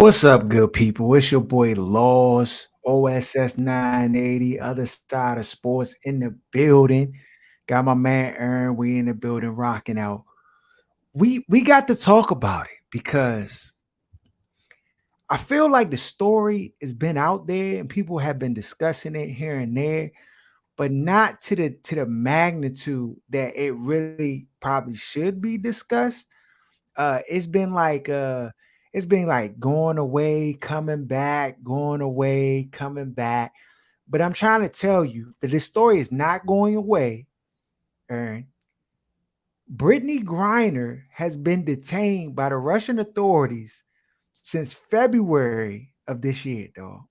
What's up, good people? It's your boy Laws, OSS 980, other side of sports in the building. Got my man Aaron. We in the building rocking out. We got to talk about it because I feel like the story has been out there and people have been discussing it here and there, but not to the magnitude that it really probably should be discussed. It's been like going away, coming back, going away, coming back. But I'm trying to tell you that this story is not going away. Aaron. Brittney Griner has been detained by the Russian authorities since February of this year, dog.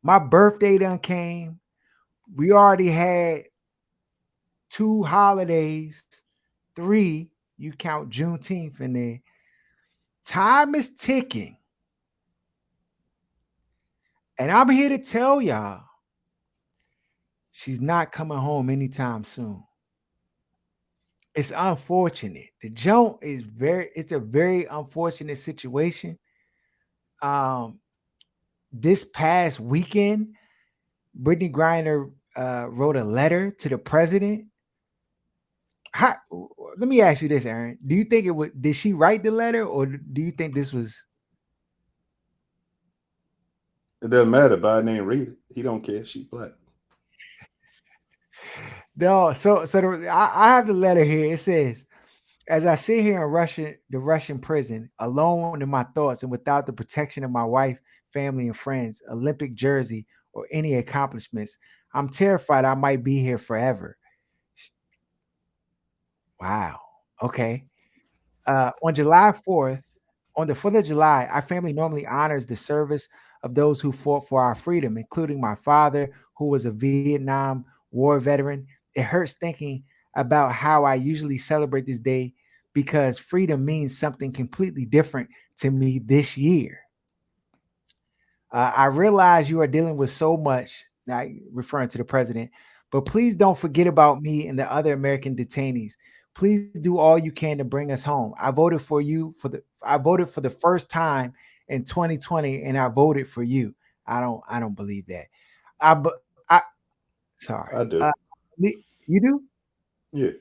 My birthday done came. We already had two holidays, three. You count Juneteenth in there. Time is ticking. And I'm here to tell y'all she's not coming home anytime soon. It's unfortunate. It's a very unfortunate situation. Um, this past weekend, Brittney Griner wrote a letter to the president. How, Let me ask you this, Aaron. Do you think did she write the letter or do you think this was It doesn't matter. Biden ain't read it. He don't care. She black. no? I have the letter here. It says, as I sit here in the Russian prison, alone in my thoughts and without the protection of my wife, family, and friends, Olympic jersey, or any accomplishments, I'm terrified I might be here forever. Wow. Okay. On July 4th, on the 4th of July, our family normally honors the service of those who fought for our freedom, including my father, who was a Vietnam War veteran. It hurts thinking about how I usually celebrate this day because freedom means something completely different to me this year. I realize you are dealing with so much, referring to the president, but please don't forget about me and the other American detainees. Please do all you can to bring us home. I voted for the first time in 2020 and I voted for you. I don't believe that. I sorry. I do. You do? Yeah.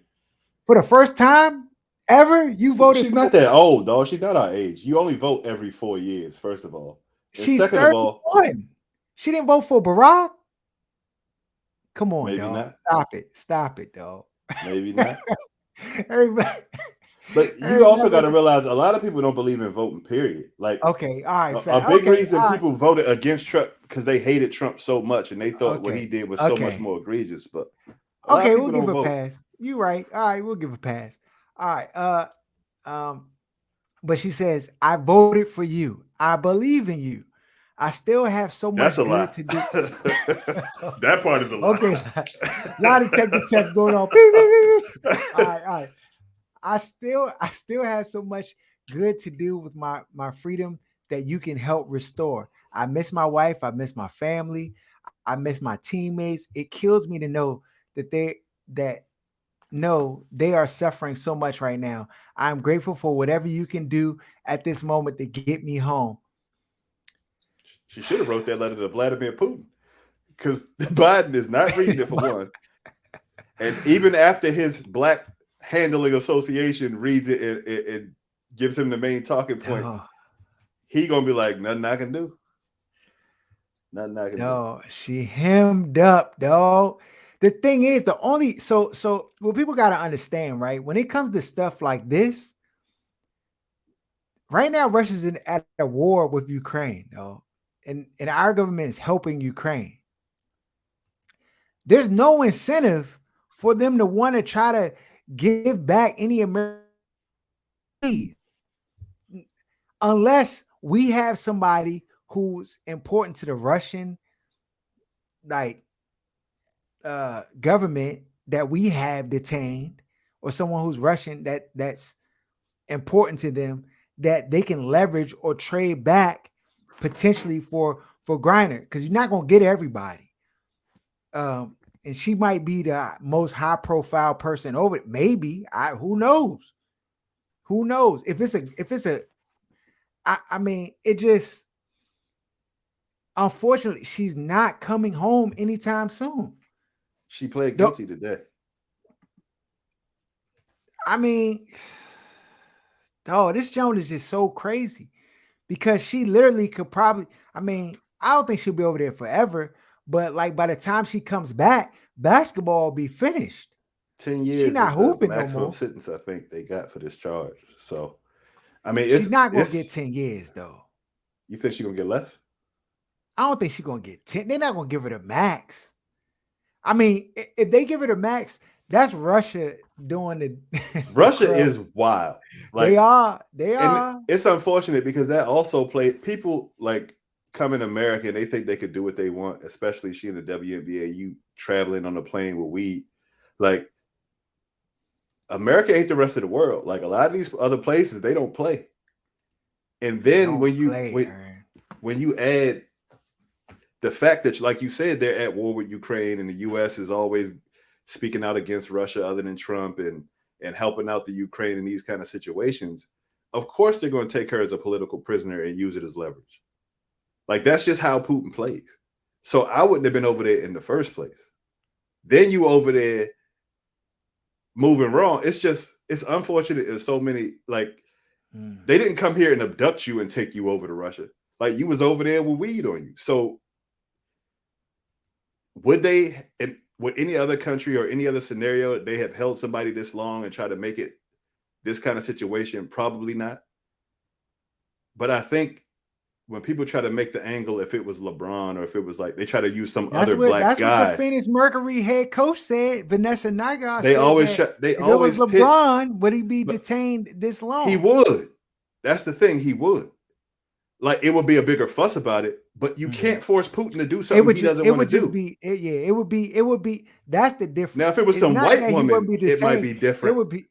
For the first time ever you voted She's for. not that old, though. She's not our age. You only vote every 4 years, first of all. And She's second of all, 31. She didn't vote for Barack. Come on, maybe dog. not. Stop it, dog. Maybe not. everybody, But you also got everybody. to realize a lot of people don't believe in voting, period. Like, Okay, all right, a fat. big Okay, reason all right, people voted against Trump because they hated Trump so much and they thought what he okay, did was so much okay, more egregious. But a lot of okay. We'll people give don't a vote. pass. You right. All right, we'll give a pass. All right. Um. But she says, "I voted for you. I believe in you. I still have so That's much a lie. good to do." That part is a lie. Okay, lie detector test going on. Beep, beep, beep, beep. All right, all right. I still have so much good to do with my freedom that you can help restore. I miss my wife, I miss my family, I miss my teammates. It kills me to know that no, they are suffering so much right now. I'm grateful for whatever you can do at this moment to get me home. She should have wrote that letter to Vladimir Putin because Biden is not reading it for one. And even after his Black Handling Association reads it and gives him the main talking points, Oh, he gonna be like, nothing I can do. Nothing I can do. dog, she hemmed up, dog. The thing is, the only what people gotta understand, right? When it comes to stuff like this, right now Russia's at a war with Ukraine, though, and our government is helping Ukraine. There's no incentive for them to want to try to give back any American unless we have somebody who's important to the Russian like government that we have detained, or someone who's Russian that's important to them that they can leverage or trade back potentially for Griner, because you're not gonna get everybody. And she might be the most high profile person over it. Maybe I who knows? Who knows if it's a I mean, it just unfortunately she's not coming home anytime soon. She pled The, guilty today. I mean, oh, this Joan is just so crazy because she literally could probably. I mean, I don't think she'll be over there forever, but like by the time she comes back, basketball will be finished. 10 She years not is the hooping no maximum more. sentence I think they got for this charge. So I mean, She's not gonna get it's. 10 years though. You think she's gonna get less? I don't think she's gonna get 10. They're not gonna give her the max. I mean, if they give her the max, that's Russia doing the Russia crap. is wild. They Like, are. They and are. it's unfortunate because that also played people like come in America and they think they could do what they want, especially she in the WNBA. You traveling on a plane with weed, like America ain't the rest of the world. Like a lot of these other places, they don't play. And They then don't play, Ern. when you add the fact that, like you said, they're at war with Ukraine, and the U.S. is always speaking out against Russia, other than Trump, and helping out the Ukraine in these kind of situations. Of course, they're going to take her as a political prisoner and use it as leverage. Like that's just how Putin plays. So I wouldn't have been over there in the first place. Then you over there moving wrong. It's unfortunate. There's so many like they didn't come here and abduct you and take you over to Russia. Like you was over there with weed on you. So would they, and would any other country or any other scenario, they have held somebody this long and try to make it this kind of situation? Probably not. But I think when people try to make the angle, if it was LeBron or if it was like they try to use some other black That's what the guy, Phoenix Mercury head coach said. Vanessa Nygaard they said always that they if it was always pitch. LeBron, would he be But detained this he long? would. That's the thing. He would. Like it would be a bigger fuss about it, but you Mhm. can't force Putin to do something he doesn't It want to would just do. be yeah, it would be that's the Now, if difference. it was It's some not white that he wouldn't woman, be it might detained. be It different. would be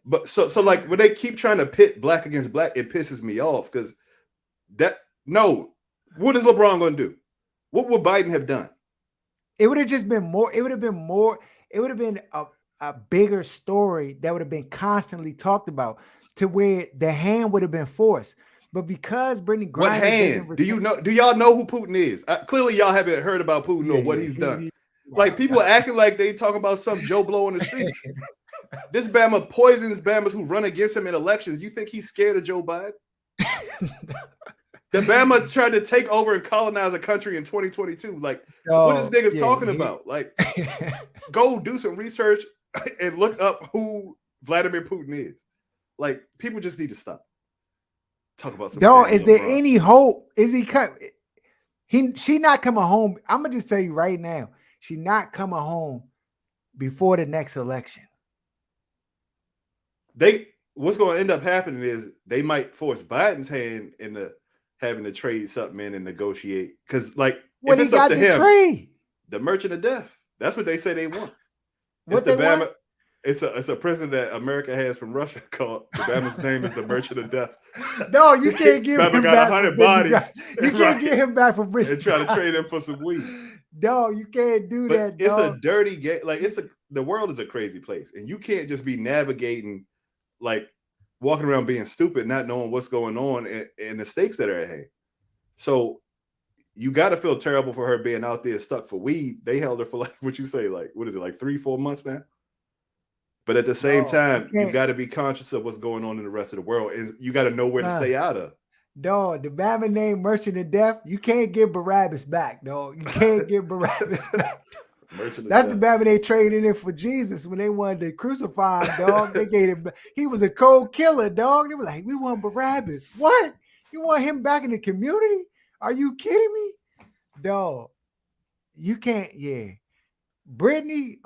But so like when they keep trying to pit black against black, it pisses me off because that no, what is LeBron going to do? What would Biden have done? it would have just been more, it would have been more, it would have been a bigger story that would have been constantly talked about to where the hand would have been forced. But because Brittney What Griner doesn't hand? Do retain, you know? Do y'all know who Putin is? Clearly, y'all haven't heard about Putin yeah, or what yeah, he's done. Like wow. people acting like they talking about some Joe Blow in the streets. This Bama poisons Bamas who run against him in elections. You think he's scared of Joe Biden? The Bama tried to take over and colonize a country in 2022. Like, what is Oh, niggas yeah, talking about? Like, go do some research and look up who Vladimir Putin is. Like, people just need to stop. Talk about some dog, damn is there LeBron. any hope? Is she not coming home? I'm gonna just tell you right now, she not coming home before the next election. What's going to end up happening is they might force Biden's hand into having to trade something in and negotiate. Because, like, What if he it's up got to to him, trade? the merchant of death. That's what they say they want. It's What the they want? Bama. It's a prison that America has from Russia called the Bama's name is the Merchant of Death. No, you can't give Bama him got back for 100 Brittney. bodies. You can't Right. get him back for Brittney. And try to trade him for some weed. Dog, you can't do But that, it's a dog. dirty game. Like the world is a crazy place, and you can't just be navigating, like walking around being stupid, not knowing what's going on and the stakes that are at hand. So you got to feel terrible for her being out there stuck for weed. They held her for like what you say, like what is it, like 3-4 months now? But at the same Dog, you time, you can't. got to be conscious of what's going on in the rest of the world, and you got to know where to Nah, stay out of. dog, the Bama name Merchant of Death, you can't give Barabbas back, dog. You can't give Barabbas back. Merchant of That's the death. Bama they traded in for Jesus when they wanted to crucify him, dog. They gave him, he was a cold killer, dog. They were like, we want Barabbas. What? You want him back in the community? Are you kidding me? Dog, you can't, yeah. Brittney,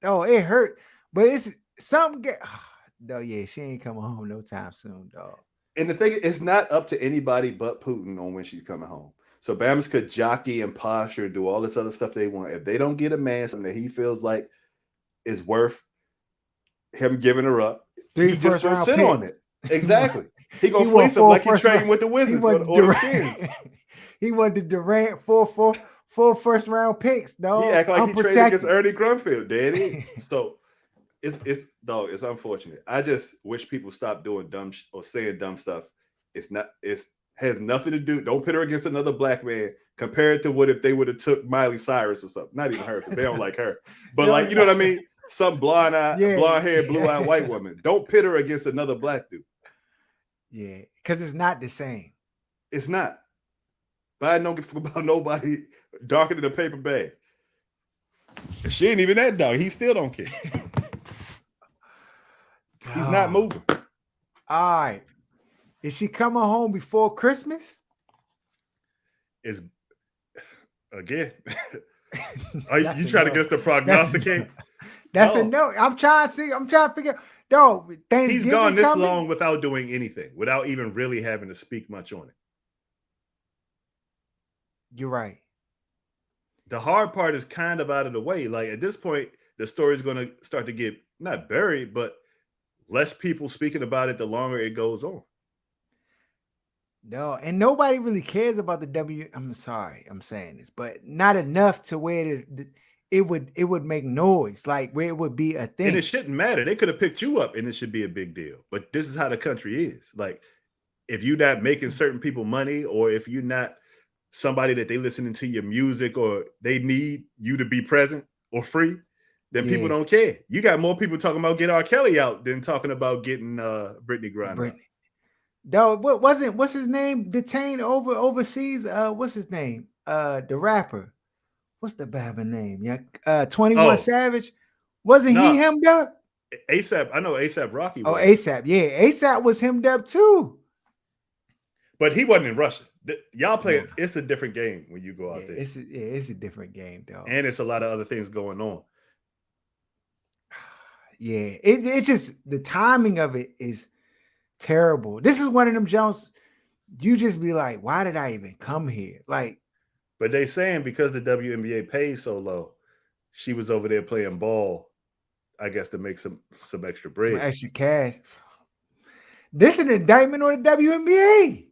oh, it hurt. But it's something get no, yeah, she ain't coming home no time soon, dog. And the thing is, it's not up to anybody but Putin on when she's coming home. So Bama's could jockey and posture and do all this other stuff they want. If they don't get a man something that he feels like is worth him giving her up, Three he just first gonna round sit on picks. it. He want Exactly. He he gonna want fleece him full like he first trained round. with the He Wizards want or the Durant. Skins. He wanted Durant full first round picks, He dog. act like he traded against Unprotected. Ernie Grunfeld. There it is. So it's dog. It's unfortunate. I just wish people stop doing dumb or saying dumb stuff It's not. It's has nothing to do. Don't pit her against another black man. Compare it to what if they would have took Miley Cyrus or something. Not even her because they don't like her. But like you know what I mean. Some blonde eye, yeah, blonde hair, blue eyed white woman. Don't pit her against another black dude. yeah, because it's not the same. It's not. Biden don't give a fuck about nobody darker than a paper bag. She ain't even that dog. He still don't care. He's not Oh, moving. all right. Is she coming home before Christmas? Is again. Are That's you a trying to no. get us to That's a no. prognosticate? That's a No. no. I'm trying to see. I'm trying to figure. No, He's gone Thanksgiving this coming. long without doing anything, without even really having to speak much on it. You're right. The hard part is kind of out of the way. Like at this point, the story is going to start to get not buried, but less people speaking about it the longer it goes on. No, and nobody really cares about the W. I'm sorry, I'm saying this, but not enough to where it would make noise, like where it would be a And it thing. shouldn't matter. They could have picked you up and it should be a big deal. But this is how the country is. Like if you're not making certain people money or if you're not somebody that they listening to your music or they need you to be present or free, then people Yeah, don't care. You got more people talking about get R. Kelly out than talking about getting Brittney Griner out. Brittany. Though what wasn't what's his name detained overseas? What's his name? The rapper. What's the Baba name? Yeah, 21 Oh, Savage. Wasn't he no, hemmed up? ASAP. I know ASAP Rocky Oh, was, ASAP. Yeah, ASAP was hemmed up too. but he wasn't in Russia. Y'all play No, it. It's a different game when you go yeah, out there, it's a different game, though. and it's a lot of other things going on. Yeah, it's just the timing of it is terrible. This is one of them Jones. You just be like, why did I even come here? Like But they saying because the WNBA pays so low, she was over there playing ball, I guess, to make some extra some bread. extra cash. This is an indictment on the WNBA.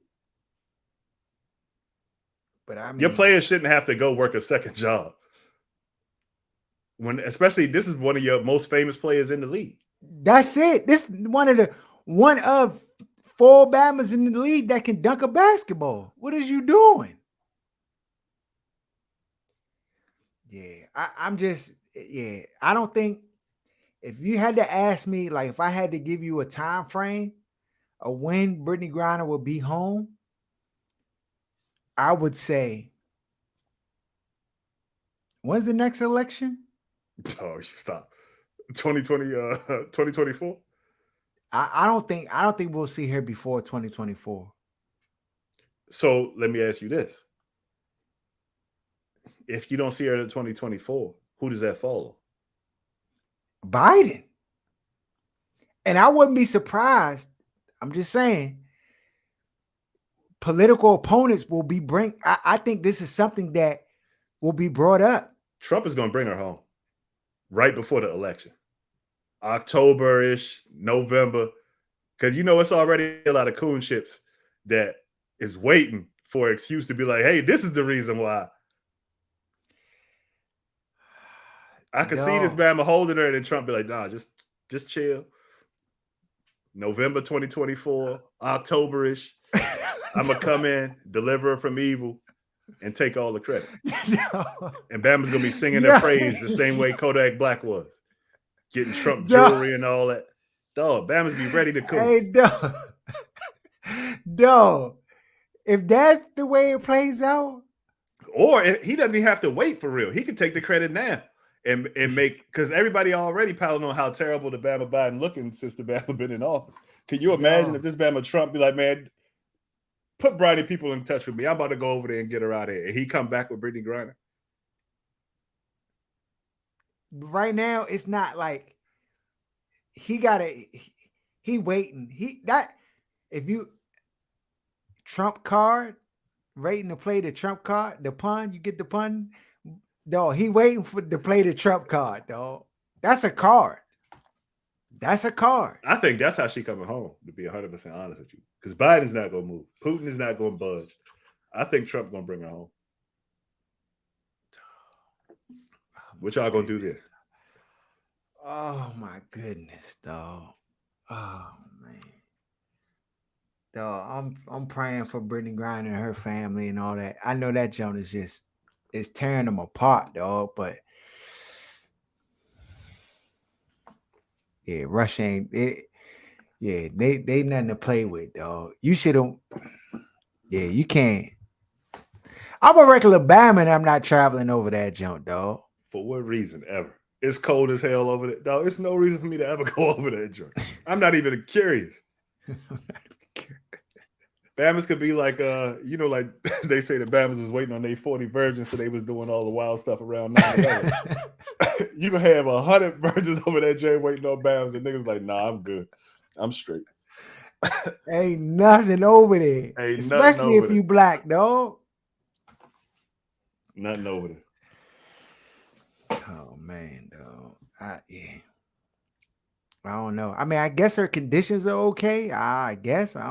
But I Your mean, players shouldn't have to go work a second job when, especially, this is one of your most famous players in the league. that's it. This one of four Bammers in the league that can dunk a basketball. What is you doing? Yeah, I'm just yeah. I don't think if you had to ask me, like if I had to give you a time frame of when Brittney Griner will be home, I would say when's the next election? Oh, you stop. 2020, 2024. I don't think we'll see her before 2024. So let me ask you this: if you don't see her in 2024, who does that follow? Biden. And I wouldn't be surprised. I'm just saying political opponents will be I think this is something that will be brought up. Trump is going to bring her home right before the election, October-ish, November, because you know it's already a lot of coon ships that is waiting for an excuse to be like, "Hey, this is the reason why." I could see this No. Bama holding her, and then Trump be like, "Nah, just chill." November 2024, October-ish. I'm gonna come in, deliver her from evil, and take all the credit. No. And Bama's gonna be singing their Yeah. praise the same way Kodak Black was, getting Trump No. jewelry and all that. Dog, Bama's be ready to coon. Hey, no. No. If that's the way it plays out, Or he doesn't even have to wait for real. He can take the credit now and make, because everybody already piling on how terrible the Bama Biden looking since the Bama been in office. Can you imagine no. if this Bama Trump be like, man, put Brittney people in touch with me. I'm about to go over there and get her out of here. And he come back with Brittney Griner. Right now, it's not like he gotta he waiting. He that if you Trump card, waiting to play the Trump card, the pun, you get the pun. Dog, he waiting for to play the Trump card, dog. That's a card. That's a card. I think that's how she coming home, to be 100% honest with you. Because Biden's not going to move. Putin is not going to budge. I think Trump's going to bring her home. Oh What my y'all going to do goodness. there? Oh my goodness, dog. Oh man. dog. I'm praying for Brittney Griner and her family and all that. I know that joint is just it's tearing them apart, dog. But yeah, Russia ain't it. Yeah, they nothing to play with, dog. You should have. Yeah, you can't. I'm a regular Batman. I'm not traveling over that junk, dog. For what reason ever? It's cold as hell over there. Dog, there's no reason for me to ever go over that joint. I'm not even curious. Bama's could be like, like they say the Bama's was waiting on their 40 virgins, so they was doing all the wild stuff around 9/11. You can have 100 virgins over that joint waiting on Bama's, and niggas like, nah, I'm good. I'm straight. Ain't nothing over there, Ain't nothing especially over if there. you black, dog. Nothing over there. Oh man, dog. Yeah. I don't know. I mean, I guess her conditions are okay. I guess I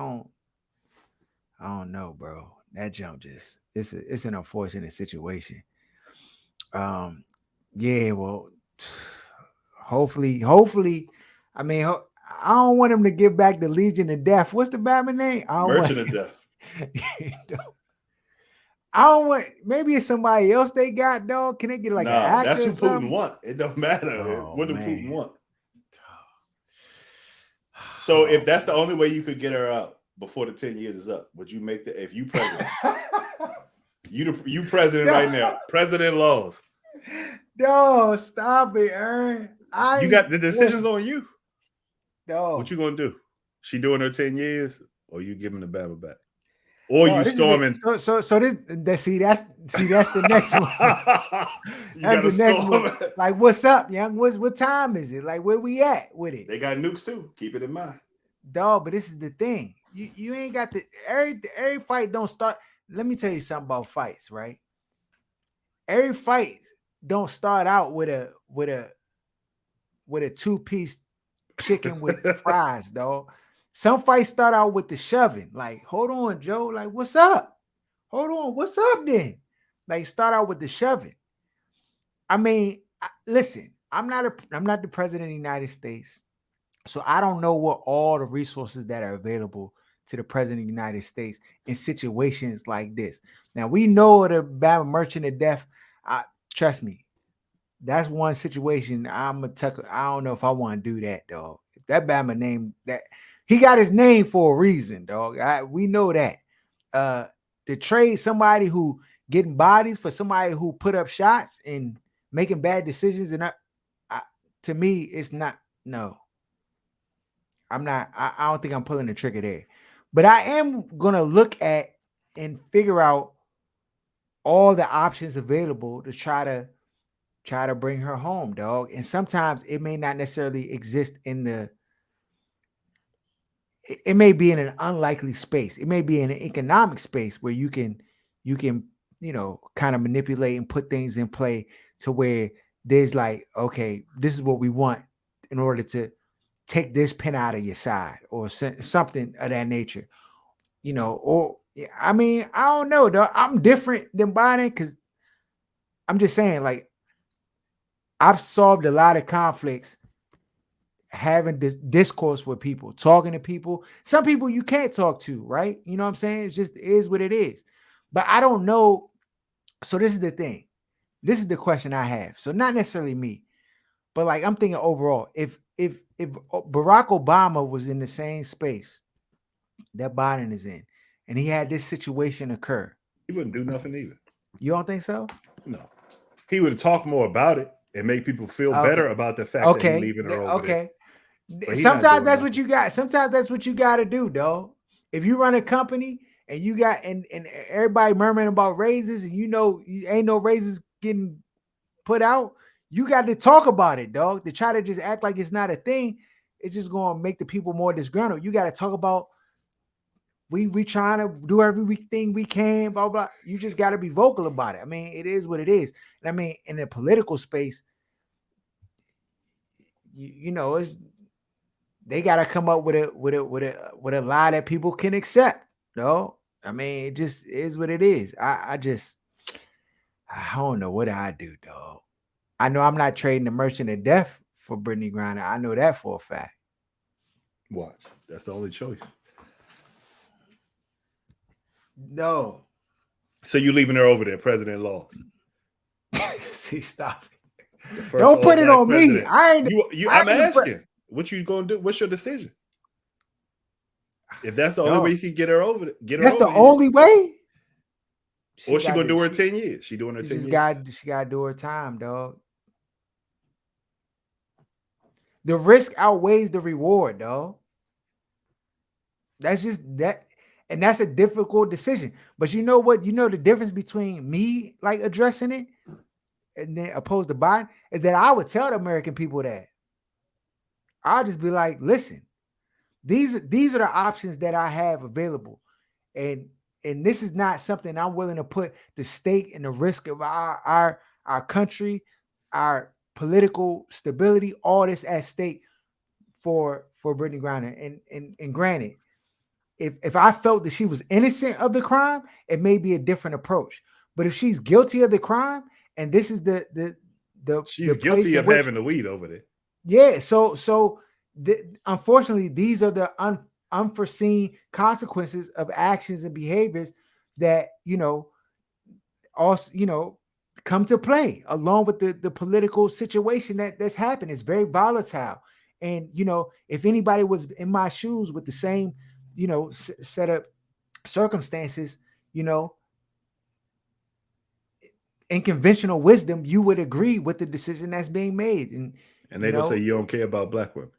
don't know, bro. That jump just it's an unfortunate situation. Um, yeah. Well, hopefully. I mean, I don't want him to get back the Legion of Death. What's the Batman name? I don't want. Merchant of Death. I don't want. Maybe it's somebody else they got, dog. Can they get like an Nah, that's actor or who Putin something? want. It don't matter. Oh What do Putin man. want? So if that's the only way you could get her out before the 10 years is up, would you make the if you president? You president right now. President laws. No, stop it, Ern. You got the decisions on you. No. What you gonna do? She doing her 10 years, or you giving the Bama back? Or No, you this is storming. so that's the next one. You That's gotta the next one. storm. Like, what's up, young? What time is it? Like, where we at with it? They got nukes too. Keep it in mind. Dog, but this is the thing. You ain't got the every fight don't start. Let me tell you something about fights, right? Every fight don't start out with a two-piece chicken with fries, dog. Some fights start out with the shoving. Like, hold on, Joe. Like, what's up? Hold on, what's up then? Like, start out with the shoving. I mean, listen, I'm not the president of the United States. So I don't know what all the resources that are available to the president of the United States in situations like this. Now we know the Bama merchant of death. Trust me, that's one situation I'm a tuck. I don't know if I want to do that, dog. If that Bama name that he got his name for a reason, dog. We know that. To trade somebody who getting bodies for somebody who put up shots and making bad decisions, and to me, it's not no. I'm not. I don't think I'm pulling the trigger there, but I am gonna look at and figure out all the options available to try to bring her home, dog. And sometimes it may not necessarily exist in the. It may be in an unlikely space. It may be in an economic space where you can kind of manipulate and put things in play to where there's like, okay, this is what we want in order to take this pin out of your side or something of that nature, or I mean, I don't know, though. I'm different than Biden because I'm just saying, like, I've solved a lot of conflicts having this discourse with people, talking to people. Some people you can't talk to, right? You know what I'm saying? It just is what it is. But I don't know. So this is the thing. This is the question I have. So not necessarily me, but like I'm thinking overall, if Barack Obama was in the same space that Biden is in, and he had this situation occur, He wouldn't do nothing either. you don't think so? No. He would talk more about it and make people feel Okay. better about the fact that he Okay. leaving her over there. Okay. But he not Sometimes doing that's what nothing. you got. Sometimes that's what you got to do, dog. If you run a company and you got and everybody murmuring about raises, and you ain't no raises getting put out, you got to talk about it, dog. To try to just act like it's not a thing, it's just going to make the people more disgruntled. You got to talk about we trying to do everything we can, blah blah. You just got to be vocal about it. I mean, it is what it is. And I mean, in the political space, it's they got to come up with a lie that people can accept. No, I mean, it just is what it is. I don't know what I do, dog. I know I'm not trading the merchant of death for Brittney Griner. I know that for a fact. Watch. That's the only choice. No. So you leaving her over there, president laws, See, stop it. the first Don't all put it black on me. president. You. I I'm ain't the asking, what you gonna do? What's your decision? If that's the only way dog. you can get her over, That's the here, only way. She or she got gonna to. do her 10 years? She doing her She 10 just years. got. She got to do her time, dog. The risk outweighs the reward, dog. That's just that, and that's a difficult decision. But you know what? You know the difference between me like addressing it and then opposed to Biden is that I would tell the American people that I'll just be like, listen, these are the options that I have available, and this is not something I'm willing to put the stake and the risk of our country, our political stability, all this at stake for Brittney Griner. And granted, if I felt that she was innocent of the crime, it may be a different approach. But if she's guilty of the crime, and this is the She's guilty place in of which, having the weed over there. yeah, unfortunately, these are the unforeseen consequences of actions and behaviors that also come to play along with the political situation that's happened. It's very volatile, and if anybody was in my shoes with the same set of circumstances, you know, in conventional wisdom, you would agree with the decision that's being made, and And you they gonna say know, you don't care about black women.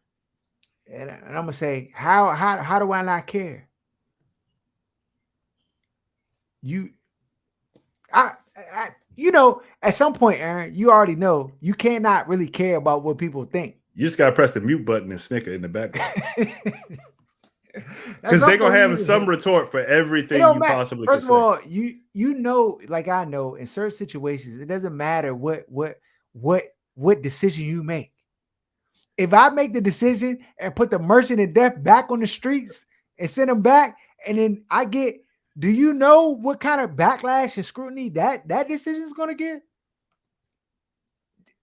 and I'm gonna say, how do I not care? You, at some point, Aaron, you already know you cannot really care about what people think. You just gotta press the mute button and snicker in the background. At Because some they're gonna point, have some retort for it everything don't you matter. possibly could First of say. all, like I know, in certain situations, it doesn't matter what what decision you make. If I make the decision and put the merchant of death back on the streets and send them back, and then I get, do you know what kind of backlash and scrutiny that decision is going to get?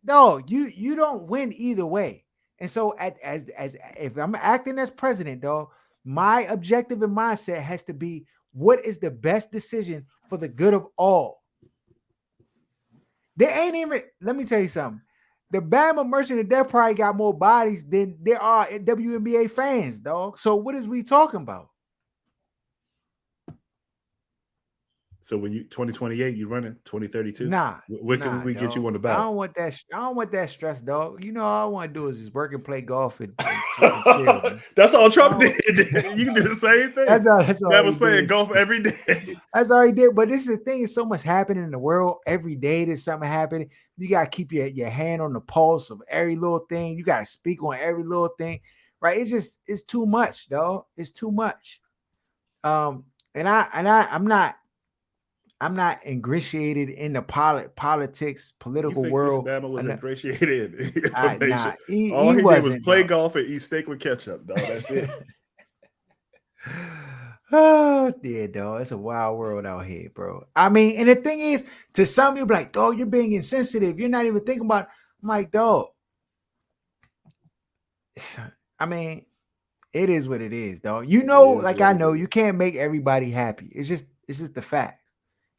No, you don't win either way. And so, as if I'm acting as president, though, my objective and mindset has to be what is the best decision for the good of all. They ain't even. Let me tell you something. The Bama Merchant of Death probably got more bodies than there are WNBA fans, dog. So what is we talking about? So when you 2028, you running 2032. Nah, Where can we get you on dog. the I ballot? don't want that. I don't want that stress, dog. All I want to do is just work and play golf and chill, man. That's all Trump I did. You can do the same thing. That's all That he was playing did. golf every day. That's all he did. But this is the thing: is so much happening in the world every day. There's something happening. You gotta keep your hand on the pulse of every little thing. You gotta speak on every little thing, right? It's too much, dog. It's too much. Um, I'm not ingratiated in the politics, You political think this world. Bama was ingratiated in information? Nah, he, All he he did was wasn't, play dog. golf and eat steak with ketchup, dog. That's it. Oh, yeah, dog. It's a wild world out here, bro. I mean, and the thing is, to some people, like, dog, you're being insensitive. You're not even thinking about. I'm like, dog. I mean, it is what it is, dog. It is Like what I it know, you is. can't make everybody happy. It's just the fact.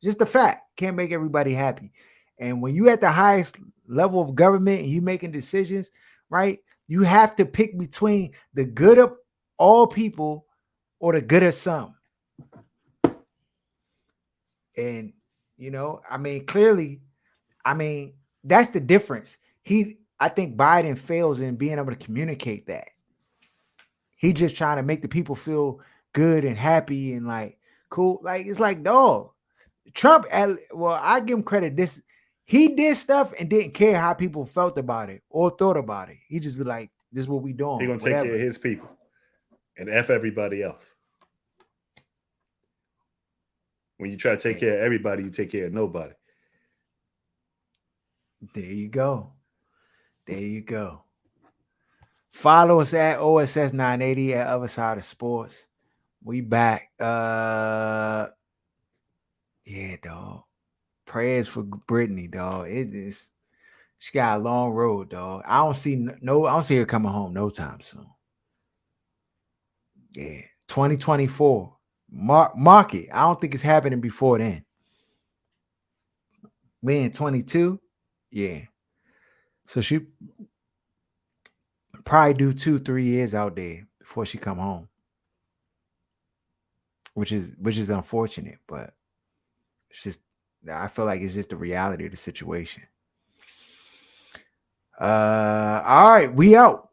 Just the fact. Can't make everybody happy. And when you at the highest level of government and you making decisions, right? You have to pick between the good of all people or the good of some. And I mean, clearly, I mean, that's the difference. I think Biden fails in being able to communicate that. He just trying to make the people feel good and happy and like cool. Like it's like, dog. Trump, well, I give him credit. He did stuff and didn't care how people felt about it or thought about it. He just be like, "This is what we He doing, gonna take care of whatever." his people and F everybody else. When you try to take And care of everybody, you take care of nobody. there you go. There you go. Follow us at OSS 980 at Other Side of Sports. We back. Yeah, dog. Prayers for Brittney, dog. It is. She got a long road, dog. I don't see I don't see her coming home no time soon. Yeah, 2024. Mark it. I don't think it's happening before then. We in 22. Yeah. So she probably do 2-3 years out there before she come home, which is unfortunate, but it's just I feel like it's just the reality of the situation. All right, we out.